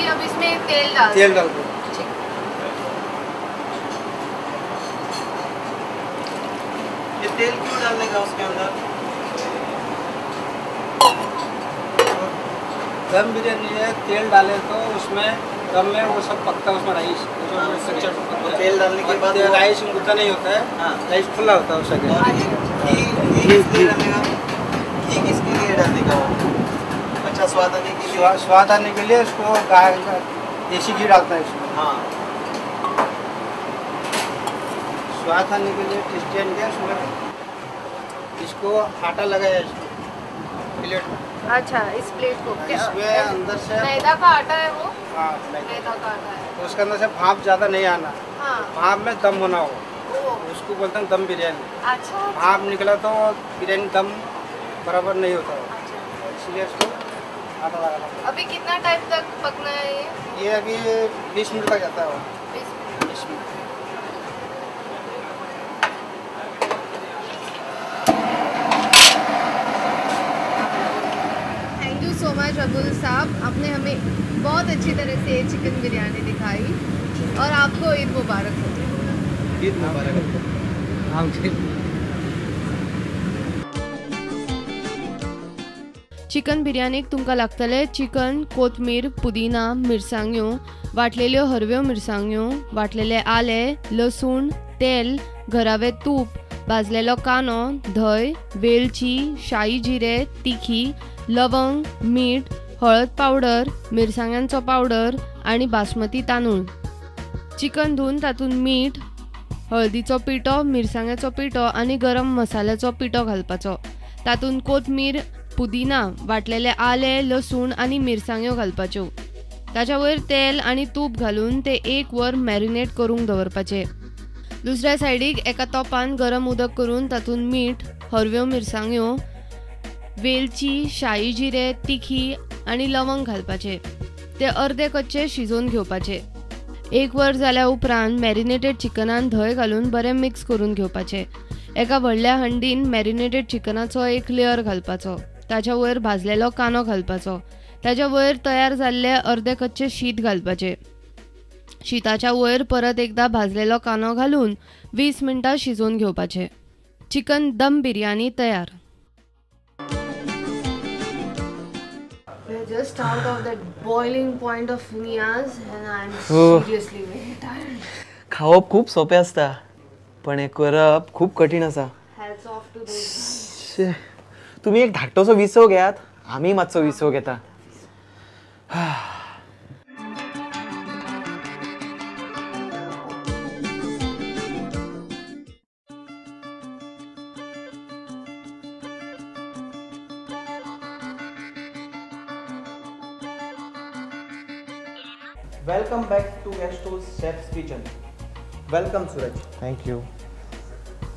अब इसमें तेल डाल दो। ये तेल क्यों डालने का उसके अंदर? दम बिरयानी है, तेल डाले तो उसमें दम में वो सब पकता है, उसमें राइस तेल डालने के बाद राइस मुद्दा नहीं होता है। हाँ। राइस खुला होता है उसका। घी किसके लिए डालने का? अच्छा स्वाद आने के लिए। स्वाद आने के लिए उसको गाय देसी घी डालता है इसमें। हाँ, स्वाद आने के लिए टेस्टी आने के लिए उसमें इसको आटा लगाया प्लेट में। अच्छा, इस प्लेट को इसमें अंदर से मैदा का आटा है वो? हाँ, मैदा का आटा है। तो उसके अंदर से भाप ज़्यादा नहीं आना। हाँ। भाप में दम होना हो, ओ, उसको बोलते हैं दम बिरयानी। अच्छा। भाप निकला तो बिरयानी दम बराबर नहीं होता है, अच्छा। इसलिए उसको आटा लगाना। अभी कितना टाइम तक पकना है ये अभी 20 मिनट तक जाता है वो। 20 minute. Thank you so much Abdul साहब, आपने हमें बहुत अच्छी तरह से चिकन बिरयानी दिखाई और आपको ईद मुबारक हो। ईद मुबारक। हाँ जी। चिकन बिरयानीक तुमकां लागतले चिकन, कोथमीर, पुदिना, मिरसांग्यो, वाटलेल्यो हरव्यो मिरसांग्यो, वाटलेले आले, लसूण, तेल, घरावें तूप, भाजलेलो कांदो, धंय, वेलची, शाई जिरे, तिखी, लवंग, मीठ, हळद पावडर, मिरसांग्यांचो पावडर आनी बासमती तांदूळ। चिकन धुवन तातूंत मीठ, हळदीचो पिठो, मिरसांग्याचो पिठो आनी गरम मसाल्याचो पिठो घालपाचो। तातूंत कोथमीर, पुदिना, वाटलेले आले, लसूण आनी मिरसांग्यो घालपाच्यो। ताच्या वयर तेल आनी तूप घालून ते 1 वर मॅरिनेट करूंक दवरपाचे। दुसऱ्या सायडीक एका तोपान गरम उदक करून तातूंत मीठ, हरव्यो मिरसांग्यो, वेलची, शाई जिरे, तिखी आनी लवंग घालपाचे। ते अर्दे कच्चे शिजोवन घेवपाचे। 1 वर जाल्या उपरांत मॅरिनेटेड चिकनान धंय घालून बरें मिक्स करून घेवपाचे। एका व्हडल्या हंडीन मॅरिनेटेड चिकनाचो एक लेयर घालपाचो। ताच्या वयर भाजलेलो कांदो घालपाचो। ताच्या वयर तयार जाल्ले अर्दे कच्चे शीत घालपाचे। शीताच्या वयर परत एकदा भाजलेलो कांदो घालून 20 मिनटां शिजोवन घेवपाचे। चिकन दम बिरयानी तयार। Just out of that boiling point of Niyaz and I'm seriously very tired. खावप खूप सोपें आसता पण हे करप खूप कठीण आसा। Hats off to those. तुम्ही एक धाकटोसो विसव घेयात, आमी मातसो विसव घेता। वेलकम बैक टू गेस्टोस chef's kitchen. Welcome Suraj. Thank you.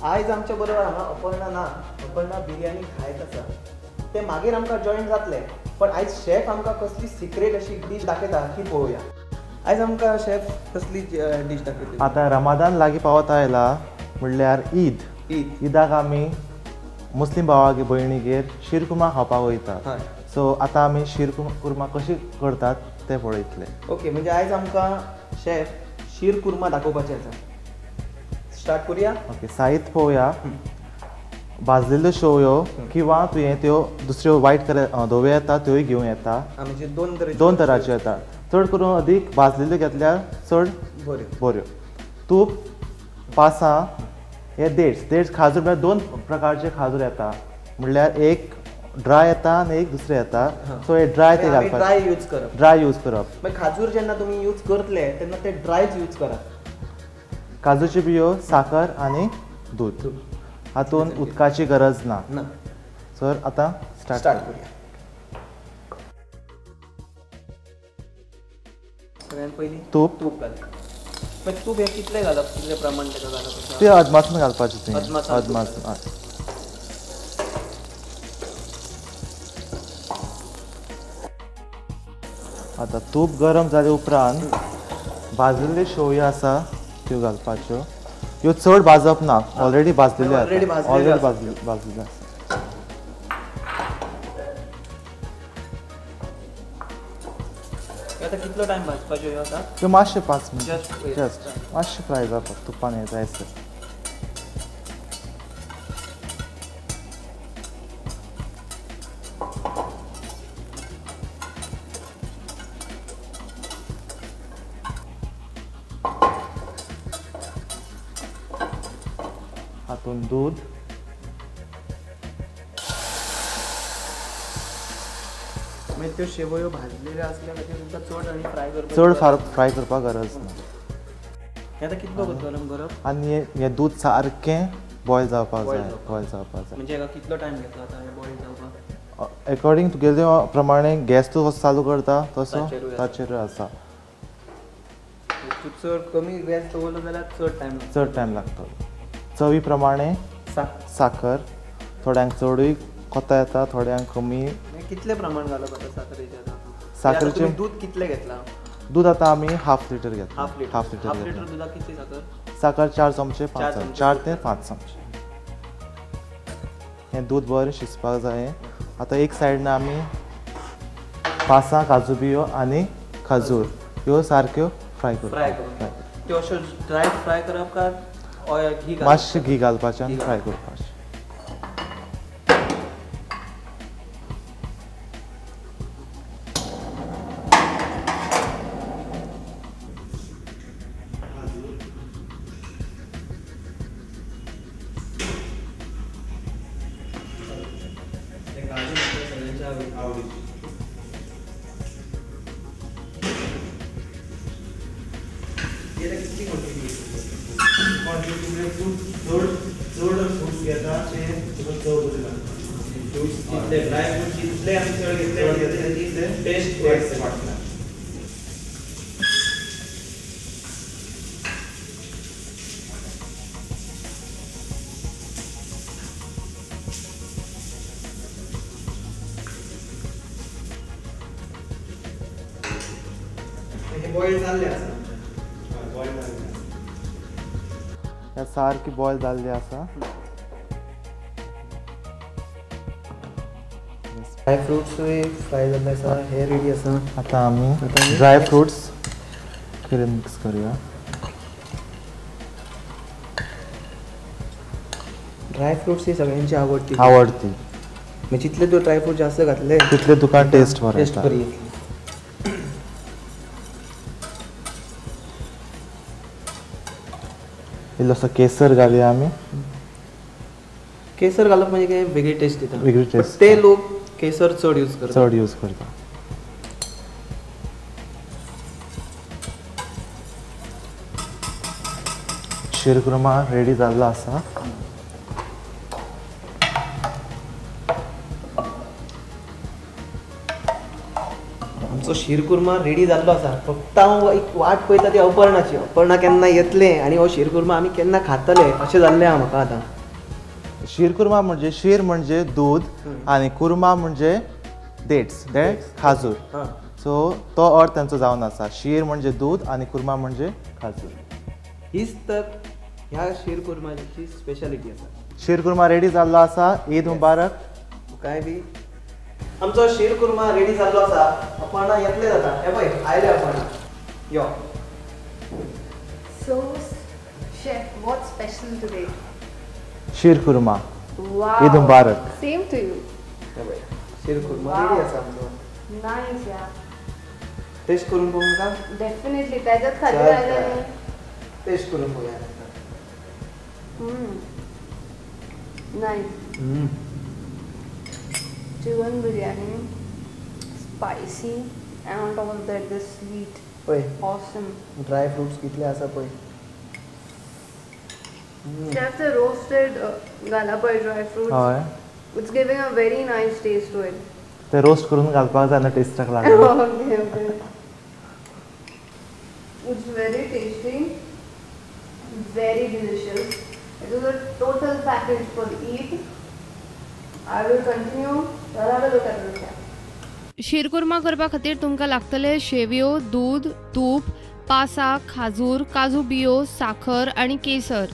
आज आमच्या बरोबर हांगा अपर्णा ना, अपर्णा बिरयानी खायत आसा। ते मागीर आमकां जॉइन जातले, पण आज शेफ आमकां कसली सिक्रेट अशी डिश दाखयता ती पळोवया। आज आमकां शेफ कसली डिश दाखयतली? आता रमादान लागीं पावत आयला म्हणल्यार ईद। ईदाक आमी मुस्लीम भावा भयणीगेर शीरकुर्मा खावपाक वयतात। सो आतां आमी शीरकुर्मा कशी करतात ते पळयतले। ओके, म्हणजे आज आमकां शेफ शीरकुर्मा दाखोवपाचें आसा। स्टार्ट करूया। ओके, साहित्य पळोवया। भाजलेल्यो शेवयो किंवा तुवें त्यो दुसऱ्यो वायट धव्यो येता त्योय घेवं येता। म्हणजे दोन तरांच्यो येता। चड करून अदीक भाजलेल्यो घेतल्यार चड बऱ्यो। तूप, पासां, हे डेट्स खाजूर म्हळ्यार 2 प्रकारचे खाजूर येता। म्हणल्यार एक ड्राय येता आनी एक दुसरे येता। सो हे ड्राय ते घालपाचे। ड्राय यूज करप। खाजूर जेन्ना तुमी यूज करतले तेन्ना ते ड्रायच यूज करा। काजूच्यो बियो, साखर आनी दूध। हातूंत उदकाची गरज ना। सर आतां स्टार्ट करूया। सगळ्यात पयलीं तूप घाल। मागीर तूप हे कितले घालप, कितले प्रमाण तेका घालप? ते अदमासून घालपाचें तुवें। अदमासून। आतां तूप गरम जाले उपरांत भाजलेल्यो शेवयो आसा त्यो घालपाच्यो। ह्यो चड भाजप ना, ऑलरेडी भाजलेल्यो आसा। ऑलरेडी भाजलेल्यो आसा। आता कितलो टाइम भाजपाच्यो ह्यो आता त्यो मातशे 5 मिनट Just- जस्ट मातशे फ्राय जावपाक तुपान हें जायसर. हातून दूध, म्हणजे त्यो शेवयो भाजलेल्यो असल्या खातीर तुमकां चड आनी फ्राय करपाक चड फ्राय करपाक गरज ना. हें आतां कितलो गरम करप आनी हें दूध सारकें बॉयल जावपाक Boil जाय जावपाक. बॉयल जावपाक जाय. म्हणजे हेका कितलो टायम घेतलो आतां हें बॉईल जावपाक अकॉर्डिंग तुगेले प्रमाणे गॅस तूं कसो चालू करता तसो ताचेरूय आसा. ताचेरूय आसा. तूं चड कमी गॅस दवरलो जाल्यार चड टायम चड टायम लागतो. चवी प्रमाणे साखर, थोड्यांक चडूय कोता येता थोड्यांक कमी. कितले प्रमाण घालप आतां साखरेचें आतां साखरेचें- तुमी दूध कितलें घेतलां दूध आतां आमी हाफ लिटर घेता. Half litre half litre half घेता. लिटर दुधाक कितली साखर साखर 4 चमचे 5 4 चमचे चमचे. 4 ते 5 चमचे. हें दूध बरें शिजपाक जाय. आतां एक सायडीन आमी पासां काजू बियो आनी खाजूर ह्यो सारक्यो फ्राय फ्राय करप. करून त्यो अश्यो ड्राय फ्राय करप काय ऑयल घी घालप? मातशें घी घालपाचें आनी फ्राय करपाचें. बॉईल जाल्ले आसा ह्या सारकी बॉयल जाल्ली आसा. ड्राय फ्रुट्सूय फ्राय जाल्ले आसा हे रेडी आसा. आतां आमी ड्राय फ्रुट्स करून मिक्स करूया. ड्राय फ्रुट्स ही सगळ्यांची आवडटी आवडती म्हणजे जितले तूं ड्राय फ्रूट जास्त घातले तितले तुका टेस्ट बरो टेस्ट येता. बरी येतली. इल्लोसो केसर घालुया आमी. केसर घालप म्हणजे काय वेगळी टेस्ट येता. वेगळी But taste. ते लोक केसर चड यूज करतात. चड यूज करता. शीरकुर्मा रेडी जाल्लो आसा. आमचो शीरकुर्मा रेडी जाल्लो आसा. फक्त हांव एक वाट पळयता ती अपर्णाची. अपर्णा केन्ना येतले आनी हो शीरकुर्मा आमी केन्ना खातले अशें जाल्लें आहा म्हाका आतां. शीरकुर्मा म्हणजे शीर म्हणजे दूध आनी कुर्मा म्हणजे डेट्स खाजूर. हां सो तो अर्थ तांचो जावन आसा. शीर म्हणजे दूध आनी कुर्मा म्हणजे खाजूर. हीच तर ह्या शीरकुर्माची स्पेशालिटी आसा. शीरकुर्मा रेडी जाल्लो आसा. ईद मुबारक. काय बी आमचो शीरकुर्मा रेडी जाल्लो आसा. अपर्णा येतले जाता. हे पळय आयले अपर्णा यो. So, chef, what's special today? Sheer khurma. Wow. Eid Mubarak. Same to you. हे पळय शीरकुर्मा Wow. रेडी आसा आमचो. Nice, yeah. टेस्ट करून पळोवंक का? Definitely. त्याच्यात खाली चाल आले काय. टेस्ट करून पळोवया. Nice. Chicken biryani, spicy, and on top of that, this sweet. पळय Awesome. ड्राय फ्रुट्स कितले आसा पळय. Chef, the roasted gala poi dry fruits. हय It's giving a very nice taste to it. ते रोस्ट करून घालपाक जाय ना टेस्टाक लागून. Okay, okay. It's very tasty, very delicious. It is a total package for Eid. I will continue. I'll have a look at this. शीरकुर्मा करपा खातीर तुमकां लागतले शेवयो, दूध, तूप, पासां, खाजूर, काजू बियो, साखर आनी केसर.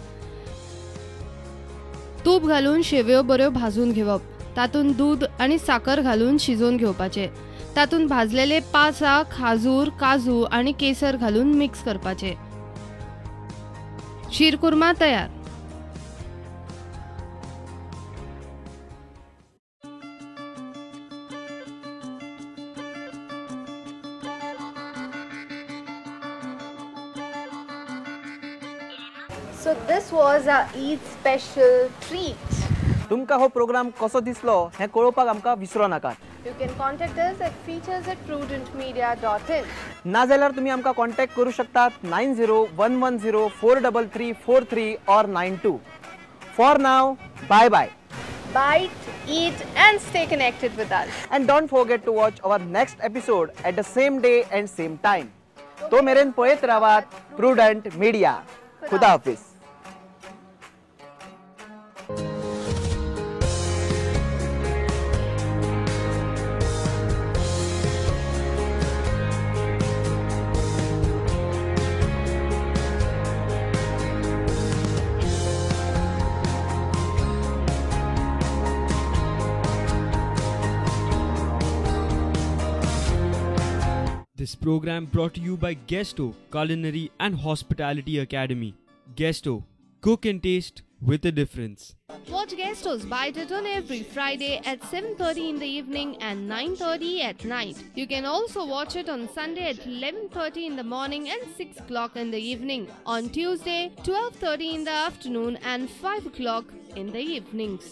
तूप घालून शेवयो बऱ्यो भाजून घेवप. तातूंत दूध आनी साकर घालून शिजोवन घेवपाचे. तातूंत भाजलेले पासा, खाजूर, काजू आनी केसर घालून मिक्स करपाचे. शीरकुर्मा तयार. So this was our Eid special treat. तुमकां हो प्रोग्राम कसो दिसलो हें कळोवपाक आमकां विसरो नाकात. You can contact us at features@prudentmedia.in. नाजाल्यार तुमी आमकां कॉन्टॅक्ट करूं शकतात 9011043343 or 92. For now, bye bye. Bite, eat and stay connected with us. And don't forget to watch our next episode at the same day and same time. तो मेरेन पळयत रावात prudent media. खुदा Hafiz. This program brought to you by Guesto Culinary and Hospitality Academy. Guesto, cook and taste with a difference. Watch Guestos Bite It on every Friday at 7:30 in the evening and 9:30 at night. You can also watch it on Sunday at 11:30 in the morning and 6 o'clock in the evening. On Tuesday, 12:30 in the afternoon and 5 o'clock in the evenings.